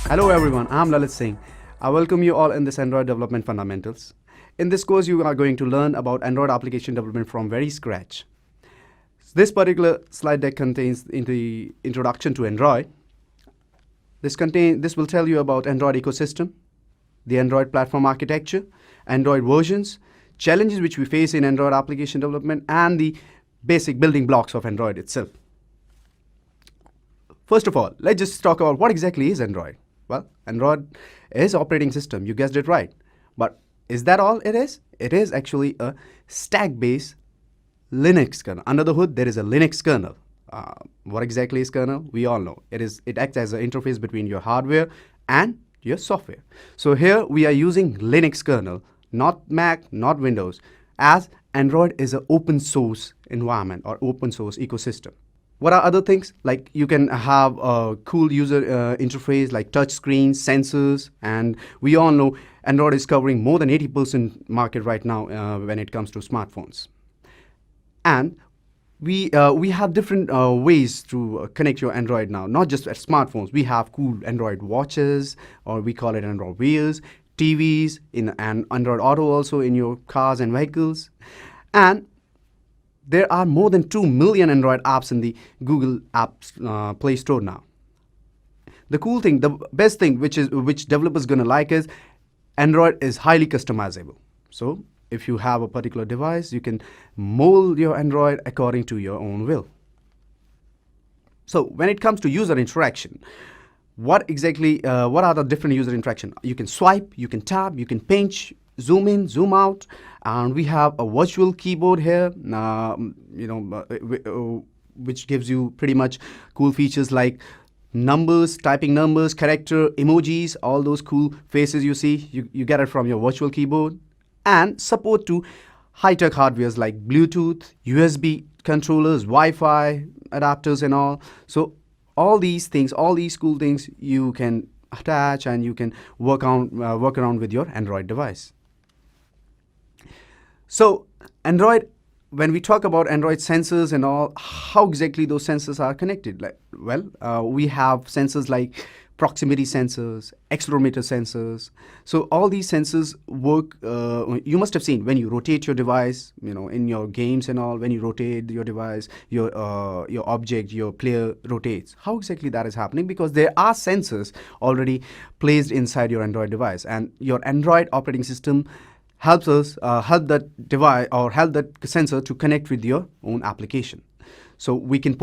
Hello everyone, I'm Lalit Singh. I welcome you all in this Android Development Fundamentals. In this course, you are going to learn about Android application development from very scratch. This particular slide deck contains the introduction to Android. This will tell you about Android ecosystem, the Android platform architecture, Android versions, challenges which we face in Android application development, and the basic building blocks of Android itself. First of all, let's just talk about what exactly is Android. Well, Android is operating system. You guessed it right. But is that all it is? It is actually a stack-based Linux kernel. Under the hood, there is a Linux kernel. What exactly is kernel? We all know. It acts as an interface between your hardware and your software. So here we are using Linux kernel, not Mac, not Windows, as Android is an open source environment or open source ecosystem. What are other things? Like you can have a cool user interface like touch screens, sensors, and we all know Android is covering more than 80% market right now when it comes to smartphones. And we have different ways to connect your Android now, not just at smartphones. We have cool Android watches, or we call it Android Wears, TVs, and Android Auto also in your cars and vehicles. And there are more than 2 million Android apps in the Google Apps Play Store now. The cool thing, the best thing which developers gonna like is Android is highly customizable. So if you have a particular device, you can mold your Android according to your own will. So when it comes to user interaction, what are the different user interaction? You can swipe, you can tap, you can pinch, zoom in, zoom out, and we have a virtual keyboard here, which gives you pretty much cool features like numbers, typing numbers, character, emojis, all those cool faces you see, you get it from your virtual keyboard, and support to high-tech hardwares like Bluetooth, USB controllers, Wi-Fi adapters and all. So all these things, all these cool things you can attach and you can work around with your Android device. So Android, when we talk about Android sensors and all, how exactly those sensors are connected? We have sensors like proximity sensors, accelerometer sensors. So all these sensors work, you must have seen when you rotate your device, in your games and all, when you rotate your device, your object, your player rotates. How exactly that is happening? Because there are sensors already placed inside your Android device, and your Android operating system help that device or help that sensor to connect with your own application. So we can